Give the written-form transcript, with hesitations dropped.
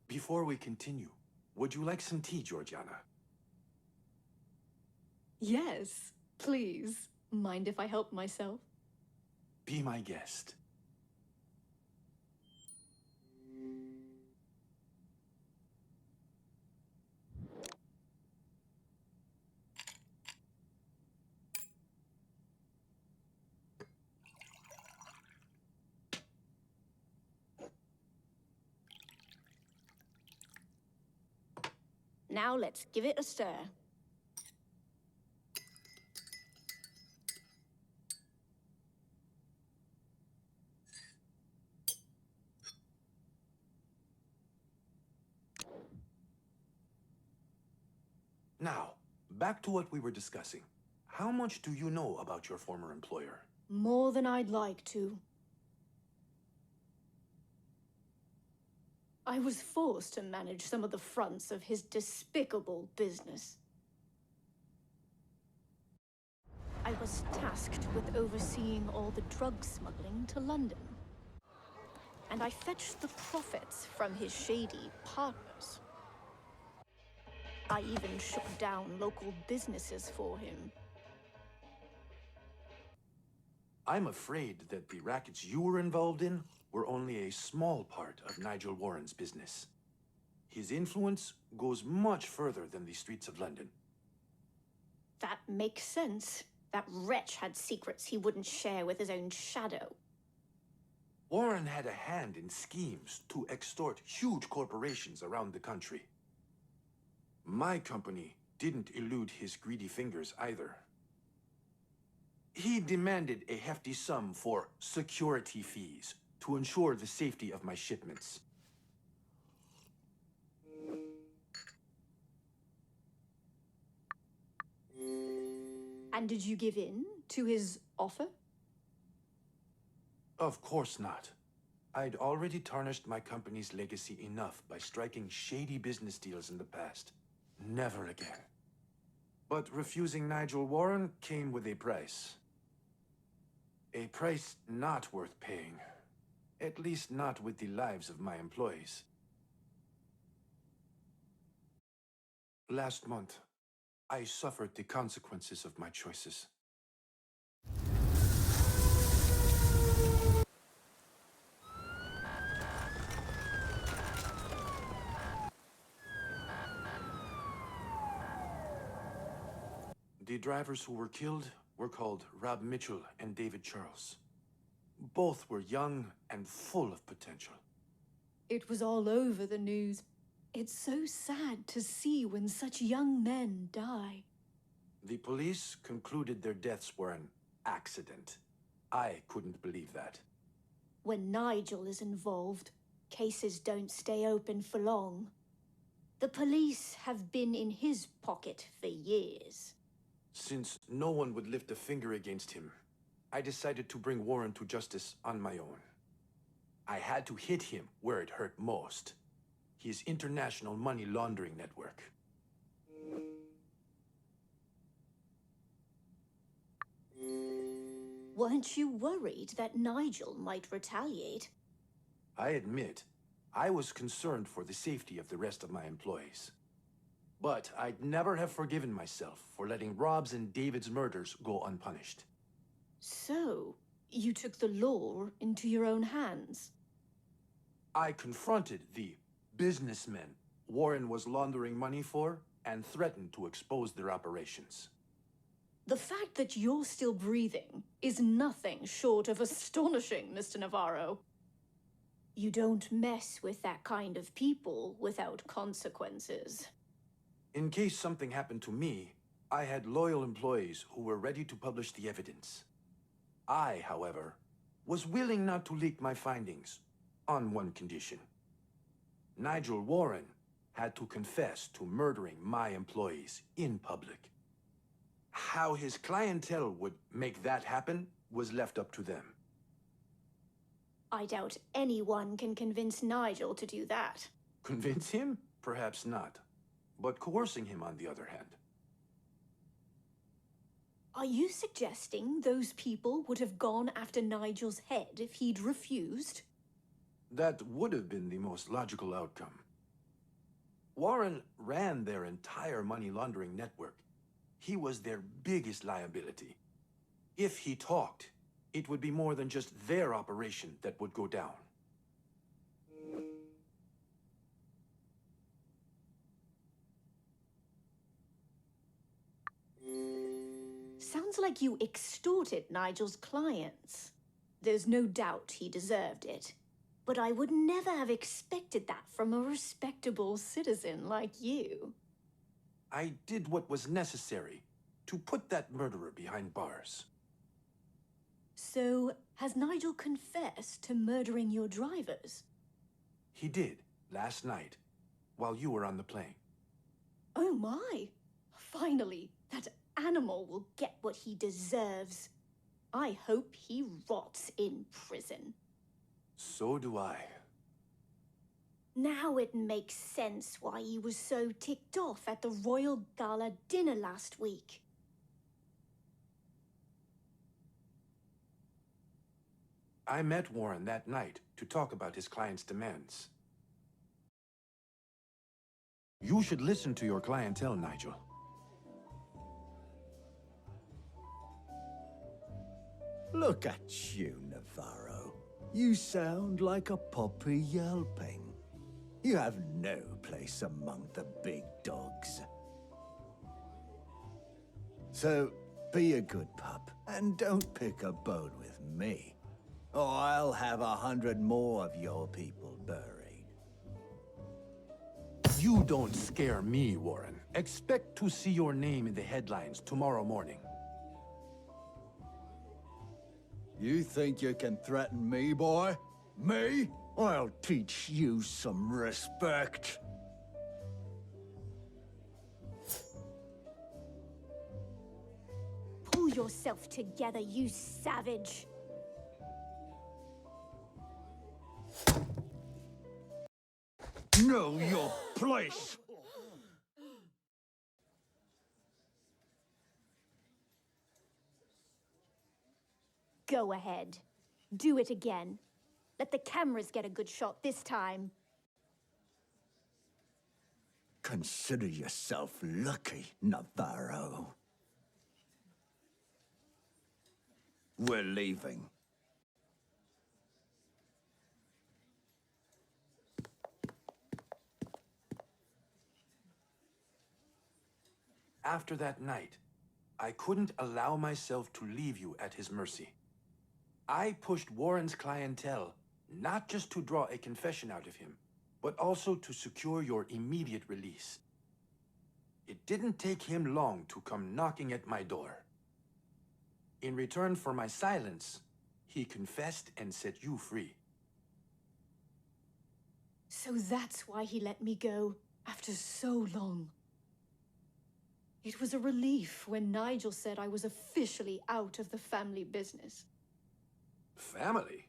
Before we continue, would you like some tea, Georgiana? Yes, please. Mind if I help myself? Be my guest. Now let's give it a stir. Now, back to what we were discussing. How much do you know about your former employer? More than I'd like to. I was forced to manage some of the fronts of his despicable business. I was tasked with overseeing all the drug smuggling to London. And I fetched the profits from his shady partners. I even shook down local businesses for him. I'm afraid that the rackets you were involved in were only a small part of Nigel Warren's business. His influence goes much further than the streets of London. That makes sense. That wretch had secrets he wouldn't share with his own shadow. Warren had a hand in schemes to extort huge corporations around the country. My company didn't elude his greedy fingers either. He demanded a hefty sum for security fees to ensure the safety of my shipments. And did you give in to his offer? Of course not. I'd already tarnished my company's legacy enough by striking shady business deals in the past. Never again. But refusing Nigel Warren came with a price. A price not worth paying. At least not with the lives of my employees. Last month, I suffered the consequences of my choices. The drivers who were killed were called Rob Mitchell and David Charles. Both were young and full of potential. It was all over the news. It's so sad to see when such young men die. The police concluded their deaths were an accident. I couldn't believe that. When Nigel is involved, cases don't stay open for long. The police have been in his pocket for years. Since no one would lift a finger against him, I decided to bring Warren to justice on my own. I had to hit him where it hurt most. His international money laundering network. Weren't you worried that Nigel might retaliate? I admit, I was concerned for the safety of the rest of my employees. But I'd never have forgiven myself for letting Rob's and David's murders go unpunished. So, you took the law into your own hands? I confronted the businessmen Warren was laundering money for and threatened to expose their operations. The fact that you're still breathing is nothing short of astonishing, Mr. Navarro. You don't mess with that kind of people without consequences. In case something happened to me, I had loyal employees who were ready to publish the evidence. I, however, was willing not to leak my findings, on one condition. Nigel Warren had to confess to murdering my employees in public. How his clientele would make that happen was left up to them. I doubt anyone can convince Nigel to do that. Convince him? Perhaps not. But coercing him, on the other hand. Are you suggesting those people would have gone after Nigel's head if he'd refused? That would have been the most logical outcome. Warren ran their entire money laundering network. He was their biggest liability. If he talked, it would be more than just their operation that would go down. Sounds like you extorted Nigel's clients. There's no doubt he deserved it. But I would never have expected that from a respectable citizen like you. I did what was necessary to put that murderer behind bars. So, has Nigel confessed to murdering your drivers? He did, last night, while you were on the plane. Oh my! Finally, that animal will get what he deserves. I hope he rots in prison. So do I. Now it makes sense why he was so ticked off at the royal gala dinner last week. I met Warren that night to talk about his client's demands. You should listen to your clientele, Nigel. Look at you, Navarro. You sound like a puppy yelping. You have no place among the big dogs. So, be a good pup, and don't pick a bone with me. Or I'll have 100 more of your people buried. You don't scare me, Warren. Expect to see your name in the headlines tomorrow morning. You think you can threaten me, boy? Me? I'll teach you some respect. Pull yourself together, you savage. Know your place! Go ahead. Do it again. Let the cameras get a good shot this time. Consider yourself lucky, Navarro. We're leaving. After that night, I couldn't allow myself to leave you at his mercy. I pushed Warren's clientele not just to draw a confession out of him, but also to secure your immediate release. It didn't take him long to come knocking at my door. In return for my silence, he confessed and set you free. So that's why he let me go after so long. It was a relief when Nigel said I was officially out of the family business. Family?